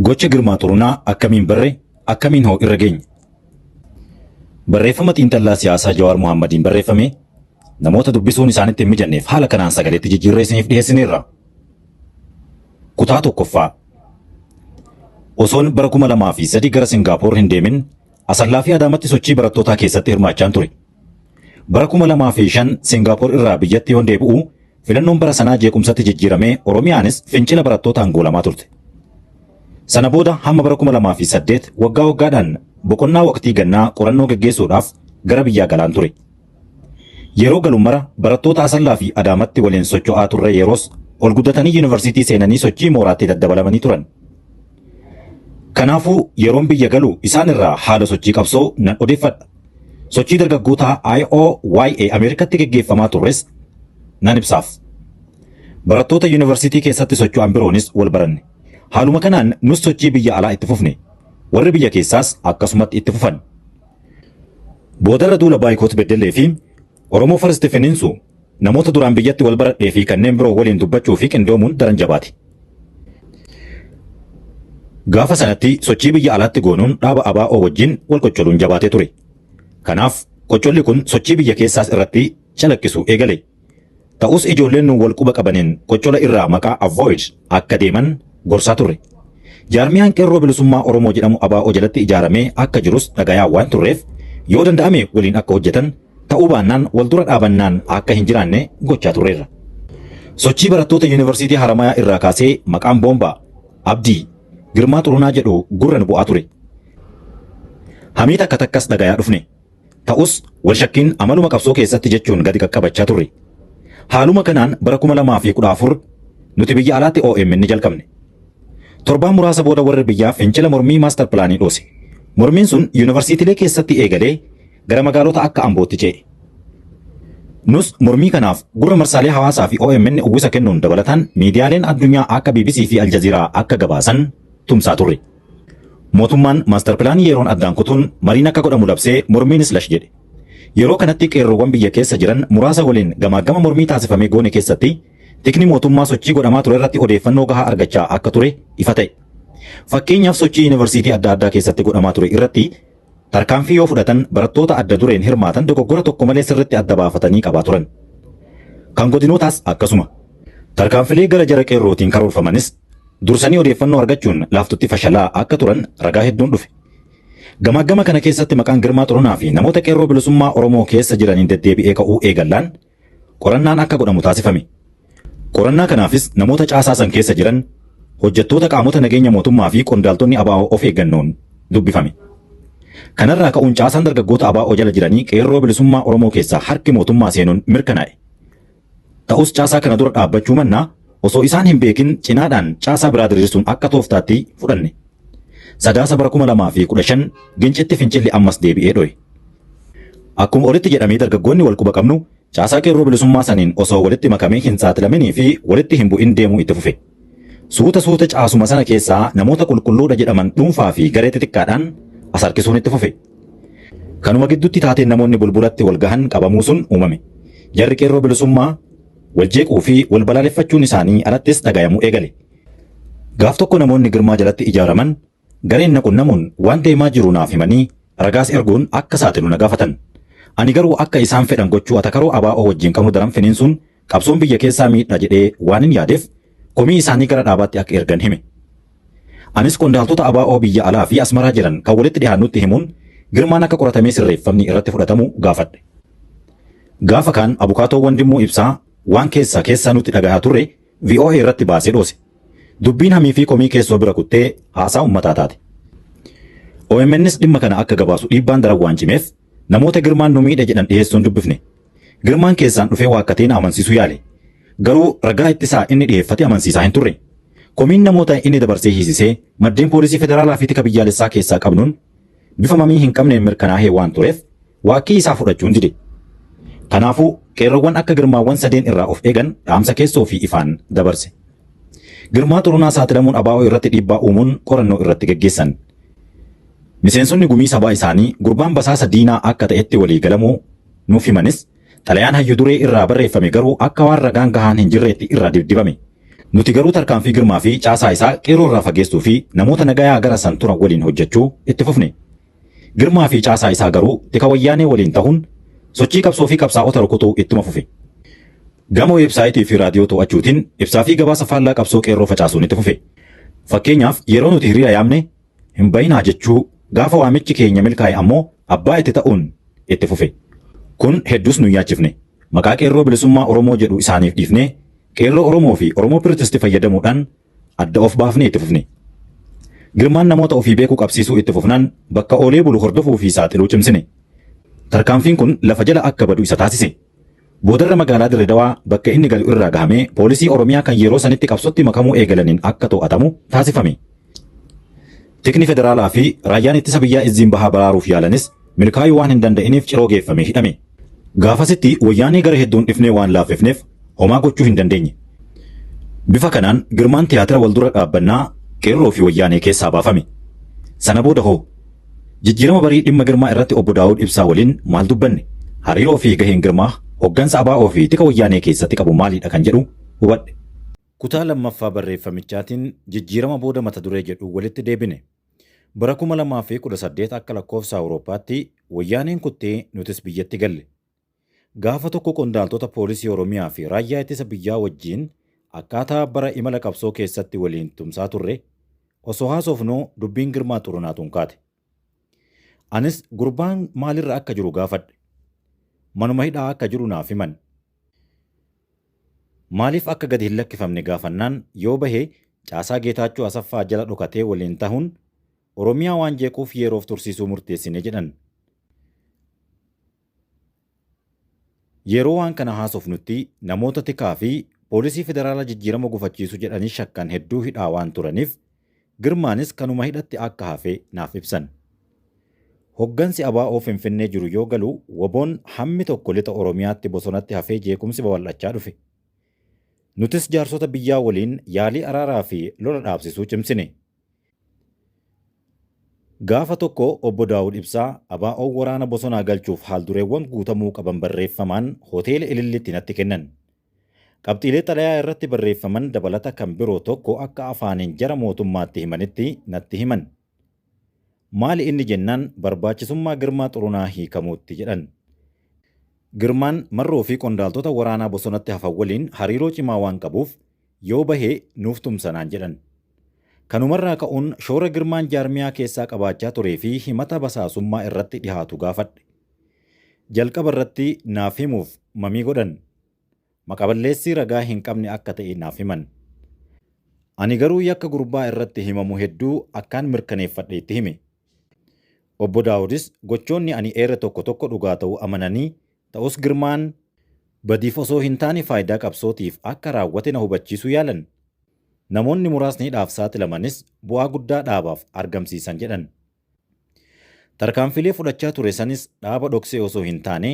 Gocha Girmaa Xurunaa akkamiin barre akkamiin hoo irra geenye. Barreeffama xiinxallaa siyaasaa Jawaar Mohammadiin barreeffame namoota dubbisuun isaanitti hin mijanneef haala kanaan sagaleetti jijjiirree isiniif dhiyeessineerra. Kutaa tokkoffaa. Osoon bara 2003 gara Singaapoor hin deemin Asallaa fi Adaamatti sochii barattootaa keessatti hirmaachaan ture. Bara 2005 Singaapoor irraa biyyatti yoon deebi'u filannoon bara sanaa jeequmsatti jijjiiramee Oromiyaanis fincila barattootaan goolamaa turte. Sana booda hamma bara 2008 waggaa waggaadhaan boqonnaa waqtii gannaa qorannoo gaggeessuudhaaf gara biyyaa galaan ture. Yeroo galu mara barattoota Asallaa fi Adaamatti waliin socho'aa turre yeroos ol guddatanii yuunivarsiitii seenanii sochii mooraatti daddabalamanii turan. Kanaafuu yeroon biyya galu isaan irraa haala sochii qabsoo nan odeeffadha. Sochii dargaggoota IOYA Ameerikatti gaggeeffamaa turres nan ibsaaf. Barattoota yuunivarsiitii keessatti socho'an biroonis wal baranne. Haaluma kanaan nus sochii biyya alaa itti fufne. Warri biyya keessaas akkasumatti itti fufan. Boodarra duula Baayikoot Beddellee fi Oromoo First Finiinsu namoota duraan biyyatti wal baradhee fi kanneen biroo waliin dubbachuu fi qindoomuun daran jabaate. Gaafa sanatti sochii biyya alaatti goonuun dhaaba ABO wajjin wal qoccoluun jabaatee ture. Kanaaf qoccolli kun sochii biyya keessaas irratti chalaqqisu eegale. Ta'us ijoolleen nu wal quba qabaniin qoccola irraa maqaa Avoid akka deeman gorsaa turre. Jaarmiyaan qeerroo bilisummaa Oromoo jedhamu ABO jalatti ijaaramee akka jirus dhagayaa waan turreef yoo danda'ame waliin akka hojjetan ta'uu baannaan wal dura dhaabannaan akka hin jiraanne gochaa turreerra. Sochii barattoota yuunivarsiitii Haramayaa irraa kaasee maqaan Boombaa, Abdii, Girmaa Xurunaa jedhu gurra nu bu'aa ture. Hamiit akka takkas dhagayaa dhufne. Ta'us wal shakkiin amaluma qabsoo keessatti jechuun gadi qaqqabachaa turre. Haaluma kanaan bara 2014 nuti biyya alaatti OMN ni jalqabne. Torbaan muraasa booda warri biyyaa fincila mormii maastar pilaanii dhoose. Mormiin sun yuunivarsiitiilee keessatti eegalee gara magaalota akka Ambootti ce'e. Nus mormii kanaaf gurra marsaalee hawaasaa fi OMN uwwisa kennuun dabalataan miidiyaaleen addunyaa akka BBC fi Aljaziiraa akka gabaasan tumsaa turre. Mootummaan maastar pilaanii yeroon addaan kutuun mariin akka godhamu labsee mormiinis lash jedhe. Yeroo kanatti qeerroowwan biyya keessa jiran muraasa waliin gamaagama mormii taasifamee goone keessatti tikni mootummaa sochii godhamaa ture irratti odeeffannoo gahaa argachaa akka ture ifa ta'e. Fakkeenyaaf sochii yuunivarsiitii adda addaa keessatti godhamaa ture irratti tarkaanfii yoo fudhatan barattoota adda dureen hirmaatan dogoggora tokko malee sirriitti adda baafatanii qabaa turan. Kan godinootaas akkasuma. Tarkaanfilee gara jara qeerrootiin karoorfamanis dursanii odeeffannoo argachuun laaftutti fashalaa akka turan ragaa hedduun dhufe. Gamaagama kana keessatti maqaan Girmaa Xurunaa fi namoota qeerroo bilisummaa Oromoo keessa jiraniin deddeebi'ee ka'uu eegallaan qorannaan akka godhamu taasifame. Qorannaa kanaafis namoota caasaasan keessa jiran hojjettoota qaamota nageenya mootummaa fi qondaaltonni ABO of eeggannoon dubbifame. Kanarraa ka'uun caasaan dargaggoota ABO jala jiranii qeerroo bilisummaa Oromoo keessaa harki mootummaa seenuun mirkanaa'e. Ta'us caasaa kana dura dhaabbachuu mannaa osoo isaan hin beekin cinaadhaan caasaa biraa diriirsuun akka tooftaatti fudhanne. Sadaasa bara 2015 gincitti fincilli ammas deebi'ee dho'e. Akkuma olitti jedhamee dargaggoonni wal quba qabnu caasaa qeerroo bilisummaa saniin osoo walitti makamee hin saaxilaminii fi walitti hin bu'in deemuu itti fufe. Suuta caasuma sana keessaa namoota qulqulluudha jedhaman dhuunfaa fi garee xixiqqaadhaan as harkisuun itti fufe. Kanuma gidduutti taateen namoonni bulbulatti wal gahan qabamuu sun uumame. Jarri qeerroo bilisummaa wal jeequu fi wal balaaleffachuun isaanii alattis dhagayamuu eegale. Gaaf tokko namoonni Girmaa jalatti ijaaraman gareen na qunnamuun waan deemaa jiru naaf himanii ragaas erguun akka saaxilu na gaafatan. Ani garuu akka isaan fedhan gochuu atakaroo ABO wajjin qabnu daran finiinsuun qabsoon biyya keessaa miidha jedhee waan hin yaadeef komii isaanii gara dhaabaatti akka ergan hime. Anis qondaaltota ABO biyya alaa fi Asmaraa jiran kan walitti dhiyaannutti himuun Girmaan akka qoratamee sirreeffamni irratti fudhatamu gaafadhe. Gaafa kaan abukaatoo Wandimmoo Ibsaa waan keessaa nutti dhagahaa turre VOA irratti baasee dhoose. Dubbiin hamii fi komii keessoo bira kuttee haasaa uummataa taate. OMNs dhimma kana akka gabaasu dhiibbaan daran waan cimeef namoota Girmaan nu miidha jedhan dhiyeessuun dubbifne. Girmaan keessaan dhufee waakkateen amansiisuu yaale. Garuu ragaa ittisaa inni dhiyeeffate amansiisaa hin turre. Komiin namoota inni dabarsee hiisisee maddeen poolisii federaalaa fi tika biyyaalessaa keessaa qabnuun bifa mamii hin qabneen mirkanaa'ee waan tureef waakkii isaa fudhachuun dide. Kanaafuu qeerroowwan akka Girmaawwan sadeen irraa of eegan dhaamsa keessoo fi ifaan dabarse. Girmaa Xurunaa saaxilamuun ABO irratti dhiibbaa uumuun qorannoo irratti gaggeessan. Miseensonni gumii sabaa isaanii gurbaan basaasa diinaa akka ta'etti walii galamuu nuuf himanis xalayaan hayyu duree irraa barreeffame garuu akka waan ragaan gahaan hin jirreetti irraa dibdibame. Nuti garuu tarkaanfii Girmaa fi caasaa isaa qeerroo irraa fageessuu fi namoota nagayaa gara san turan waliin hojjechuu itti fufne. Girmaa fi caasaa isaa garuu tika wayyaanee waliin ta'uun sochii qabsoo fi qabsaa'ota rukutuu ittuma fufe. Gama weebsaayitii fi raadiyoo to'achuutiin ibsaa fi gabaasa faallaa qabsoo qeerroo facaasuun itti fufe. Fakkeenyaaf yeroo nuti hiriira yaamne hin bayinaa jechuu gaafa waamichi keenya milkaa'e ammoo abbaa itti ta'uun itti fufe. Kun hedduus nu yaachifne. Maqaa qeerroo bilisummaa Oromoo jedhu isaaniif dhiifnee qeerroo Oromoo fi Oromoo Pirotestii fayyadamuudhaan adda of baafnee itti fufne. Girmaan namoota ofii beekuu qabsiisuu itti fufnaan bakka oolee bulu hordofuu fi saaxiluu cimsine. Tarkaanfiin kun lafa jala akka badu isa taasise. Boodarra magaalaa Dirree Dawaa bakka inni galu irraa gahamee poolisii Oromiyaa kan yeroo sanitti qabsootti makamuu eegalaniin akka to'atamu taasifame. Tikni federaalaa fi raayyaan ittisa biyyaa izziin bahaa baraaruuf yaalanis milkaa'uu waan hin danda'iniif ciroo geeffamee hidhame. Gaafasitti wayyaanee gara hedduun dhifnee waan laaffifneef homaa gochuu hin dandeenye. Bifa kanaan Girmaan tiyaatira waldura dhaabbannaa qeerroo fi wayyaanee keessaa baafame. Sana booda hoo jijjiirama barii dhimma Girmaa irratti obbo Daawud Ibsaa waliin maal dubbanne? Hariiroo fi gaheen Girmaa hoggansa ABO fi tika wayyaanee keessatti qabu maalidha kan jedhu hubadhe. Kutaa lammaffaa barreeffamichaatiin jijjiirama booda mata duree jedhu walitti deebine. Bara 2018 akka lakkoofsa Awurooppaatti wayyaaneen kuttee nutis biyyatti galle. Gaafa tokko qondaaltota poolisii Oromiyaa fi raayyaa ittisa biyyaa wajjiin akkaataa bara imala qabsoo keessatti waliin tumsaa turre osoo haasofnuu dubbiin Girmaa Xurunaatuun kaate. Anis gurbaan maalirra akka jiru gaafadhe. Manuma hidhaa akka jiru naaf himan. Maaliif akka gadi hin lakkifamne gaafannaan yoo bahee caasaa Geetaachoo Asaffaa jala dhokatee waliin tahuun Oromiyaa waan jeequuf yeroof tursiisuu murteessine jedhan. Yeroo waan kana haasofnutti namoota tikaa fi poolisii federaalaa jijjiirama gufachiisu jedhanii shakkan hedduu hidhaa waan turaniif Girmaanis kanuma hidhatti akka hafe naaf ibsan. Hoggansi ABO Finfinnee jiru yoo galu woboon hammi tokko lixa Oromiyaatti bosonatti hafee jeequmsi babal'achaa dhufe. Nutis jaarsota biyyaa waliin yaalii araaraa fi lola dhaabsisuu cimsine. Gaafa tokko obbo Daawud Ibsaa ABO waraana bosonaa galchuuf haaldureewwan guutamuu qaban barreeffamaan hoteela Ililliitti natti kennan. Qabxiilee xalayaa irratti barreeffaman dabalata kan biroo tokko akka afaaniin jara mootummaatti himanitti natti himan. Maali inni jennaan barbaachisummaa Girmaa Xurunaa hiikamuutti jedhan. Girmaan marroo fi qondaaltota waraanaa bosonatti hafan waliin hariiroo cimaa waan qabuuf yoo bahee nuuf tumsanaan jedhan. Kanumarraa ka'uun shoora Girmaan jaarmiyaa keessaa qabaachaa turee fi himata basaasummaa irratti dhihaatu gaafadhe. Jalqaba irratti naaf himuuf mamii godhan. Maqaballeessii ragaa hin qabne akka ta'e naaf himan. Ani garuu yakka gurbaa irratti himamu hedduu akkaan mirkaneeffadhe itti hime. Obbo Daawudis gochoonni ani eere tokko tokko dhugaa ta'uu amananii ta'us Girmaan badiif osoo hin taane faayidaa qabsootiif akka raawwate na hubachiisuu yaalan. Namoonni muraasni hidhaaf saaxilamanis bu'aa guddaa dhaabaaf argamsiisan jedhan. Tarkaanfilee fudhachaa ture sanis dhaaba dhoksee osoo hin taane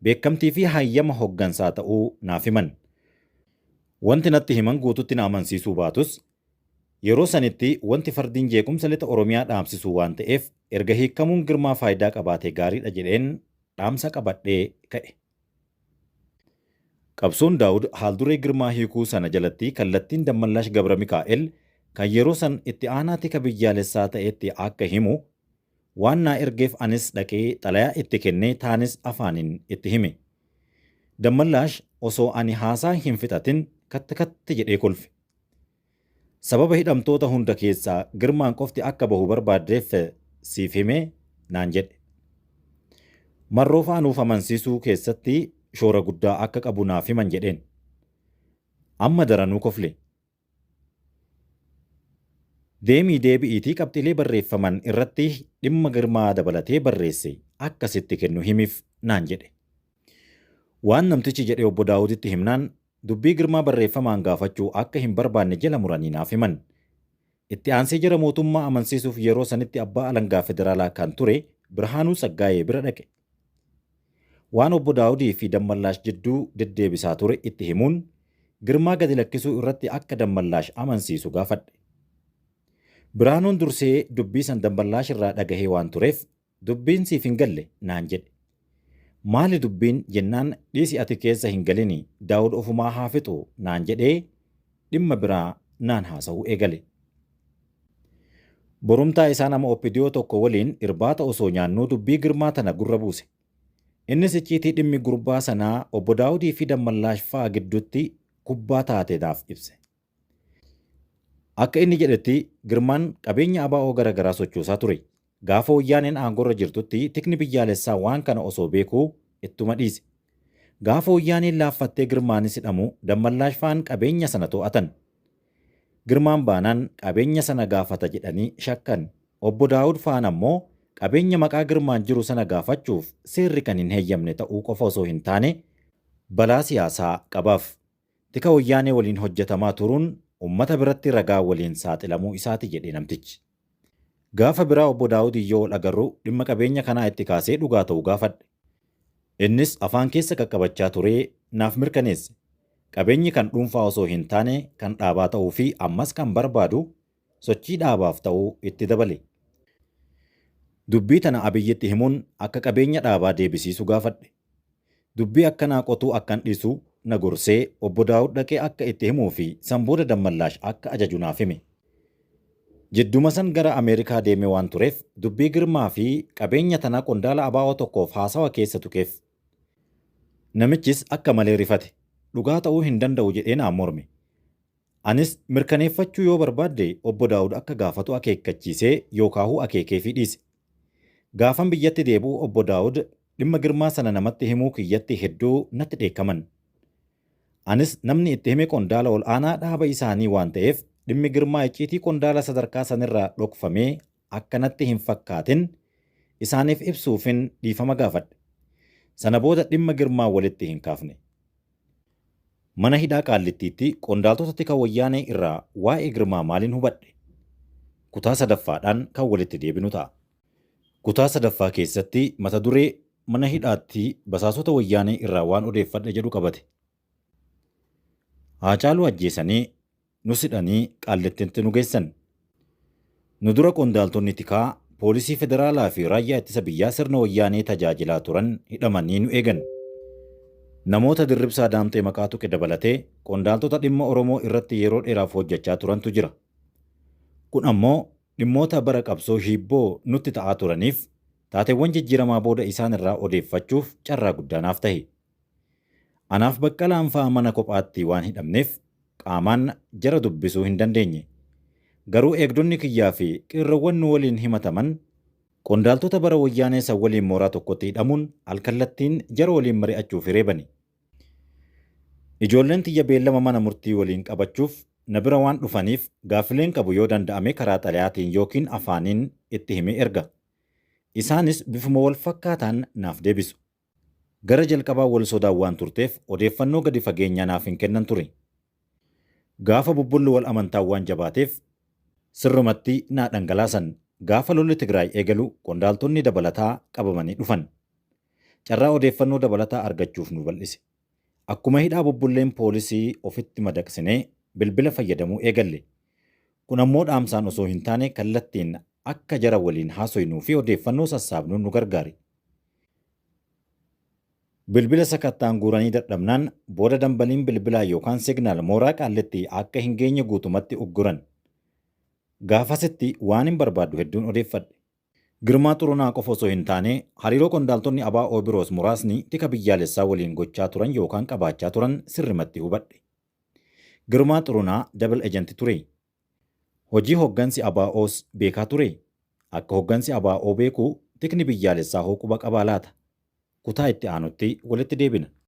beekamtii fi hayyama hoggansaa ta'uu naaf himan. Wanti natti himan guututti na amansiisuu baatus yeroo sanitti wanti fardiin jeequmsa lixa Oromiyaa dhaamsisuu waan ta'eef erga hiikamuun Girmaa faayidaa qabaate gaariidha jedheen dhaamsa qabadhee ka'e. Qabsoon Daawud haalduree Girmaa hiikuu sana jalatti kallattiin Dammallaash Gabra Mikaa'el kan yeroo san itti aanaa tika biyyaalessaa ta'etti akka himu waan naa ergeef anis dhaqee xalayaa itti kennee taanis afaaniin itti hime. Dammallaash osoo ani haasaa hin fixatin katti jedhee kolfe. Sababa hidhamtoota hunda keessaa Girmaan qofti akka bahu barbaaddeef siif himee naan jedhe. Marroo faanuuf amansiisuu keessatti shoora guddaa akka qabu naaf himan jedheen. Amma daranuu kofle. Deemii deebi'iitii qabxiilee barreeffaman irratti dhimma Girmaa dabalatee barreesse akkasitti kennu himiif naan jedhe. Waan namtichi jedhe obbo Daawuditti himnaan dubbii Girmaa barreeffamaan gaafachuu akka hin barbaanne jala muranii naaf himan. Itti aansee jara mootummaa amansiisuuf yeroo sanitti abbaa alangaa federaalaa kan ture Birhaanuu Saggaayee bira dhaqe. Waan obbo Daawudii fi Dammallaash jidduu deddeebisaa ture itti himuun Girmaa gadi lakkisuu irratti akka Dammallaash amansiisu gaafadhe. Birhaanuun dursee dubbii san Dammallaash irraa dhagahee waan tureef dubbiin siif hin galle naan jedhe. Maali dubbiin jennaan dhiisi ati keessa hin galini Daawud ofumaa haa fixu naan jedhee dhimma biraa naan haasa'uu eegale. Borumtaa isaa nama Oppidiyoo tokko waliin irbaata osoo nyaannuu dubbii Girmaa tana gurra buuse. Innis icciitii dhimmi gurbaa sanaa obbo Daawudii fi Dammallaash fa'aa gidduutti kubbaa taateedhaaf ibse. Akka inni jedhetti Girmaan qabeenya ABO garaagaraa sochoosaa ture. Gaafa wayyaaneen aangorra jirtutti tikni biyyaalessaa waan kana osoo beekuu ittuma dhiise. Gaafa wayyaaneen laaffattee Girmaanis hidhamu Dammallaash fa'aan qabeenya sana to'atan. Girmaan baanaan qabeenya sana gaafata jedhanii shakkan. Obbo Daawud fa'aan ammoo qabeenya maqaa Girmaan jiru sana gaafachuuf seerri kan hin heeyyamne ta'uu qofa osoo hin taane balaa siyaasaa qabaaf. Tika wayyaanee waliin hojjetamaa turuun ummata biratti ragaa waliin saaxilamuu isaati jedhe namtichi. Gaafa biraa obbo Daawud iyyoo wal agarru dhimma qabeenya kanaa itti kaasee dhugaa ta'uu gaafadhe. Innis afaan keessa qaqqabachaa turee naaf mirkaneesse. Qabeenyi kan dhuunfaa osoo hin taane kan dhaabaa ta'uu fi ammas kan barbaadu sochii dhaabaaf ta'uu itti dabale. Dubbii tana Abiyyitti himuun akka qabeenya dhaabaa deebisiisu gaafadhe. Dubbii akkanaa qotuu akkan dhiisu na gorsee obbo Daawud dhaqee akka itti himuu fi sanbooda Dammallaash akka ajaju naaf hime. Jidduma san gara Ameerikaa deeme waan tureef dubbii Girmaa fi qabeenya tanaa qondaala ABO tokkoof haasawa keessa tuqeef. Namichis akka malee rifate. Dhugaa ta'uu hin danda'u jedhee naan morme. Anis mirkaneeffachuu yoo barbaadde obbo Daawud akka gaafatu akeekkachiisee yookaahuu akeekeefii dhiise. Gaafan biyyatti deebi'u obbo Daawud dhimma Girmaa sana namatti himuu kiyyatti hedduu natti dheekkaman. Anis namni itti hime qondaala ol aanaa dhaaba isaanii waan ta'eef dhimmi Girmaa icciitii qondaala sadarkaa sanirraa dhokfamee akka natti hin fakkaatin isaaniif ibsuufin dhiifama gaafadhe. Sana booda dhimma Girmaa walitti hin kaafne. Mana hidhaa Qaallittiitti qondaaltota tika wayyaanee irraa waa'ee Girmaa maaliin hubadhe? Kutaa sadaffaadhaan kan walitti deebinu ta'a. Kutaa sadaffaa keessatti mata duree mana hidhaatti basaasota wayyaanee irraa waan odeeffadhe jedhu qabate. Haacaaluu ajjeesanii nus hidhanii Qaallittiitti nu geessan. Nu dura qondaaltonni tikaa poolisii federaalaa fi raayyaa ittisa biyyaa sirna wayyaanee tajaajilaa turan hidhamanii nu eegan. Namoota Dirribsaa Daamtee maqaa tuqe dabalatee qondaaltota dhimma Oromoo irratti yeroo dheeraaf hojjechaa turantu jira. Kun ammoo dhimmoota bara qabsoo hibboo nutti ta'aa turaniif taateewwan jijjiiramaa booda isaan irraa odeeffachuuf carraa guddaanaaf ta'e. Anaaf Baqqalaan fa'aa mana kophaatti waan hidhamneef qaamaan jara dubbisuu hin dandeenye. Garuu eegdonni kiyyaa fi qeerroowwan nu waliin himataman qondaaltota bara wayyaanee san waliin mooraa tokkotti hidhamuun alkallattiin jara waliin mari'achuuf hireebani. Ijoolleen tiyya beellama mana murtii waliin qabachuuf na bira waan dhufaniif gaaffileen qabu yoo danda'ame karaa xalayaatiin yookiin afaaniin itti himee erga. Isaanis bifuma wal fakkaataan naaf deebisu. Gara jalqabaa wal sodaan waan turteef odeeffannoo gadi fageenyaa naaf hin kennan ture. Gaafa bubbulli wal amantaa waan jabaateef sirrumatti naa dhangalaasan. Gaafa lolli Tigraay eegalu qondaaltonni dabalataa qabamanii dhufan. Carraa odeeffannoo dabalataa argachuuf nu bal'ise. Akkuma hidhaa bubbulleen poolisii ofitti madaqsinee bilbila fayyadamuu eegalle. Kun ammoo dhaamsaan osoo hin taane kallattiin akka jara waliin haasoynuu fi odeeffannoo sassaabnuun nu gargaare. Bilbila sakattaan guuranii dadhabnaan booda dambaliin bilbilaa yookaan signaal mooraa Qaallitti akka hin geenye guutumatti ugguran. Gaafasitti waan hin barbaaddu hedduun odeeffadhe. Girmaa Xurunaa qofa osoo hin taane hariiroo qondaaltonni ABO biroos muraasni tika biyyaalessaa waliin gochaa turan yookaan qabaachaa turan sirrimatti hubadhe. Girmaa Xurunaa dabal ejenti ture. Hojii hoggansi ABOs beekaa ture. Akka hoggansi ABO beeku tikni biyyaalessaa hoo quba qabaa laata. Kutaa itti aanutti walitti deebina.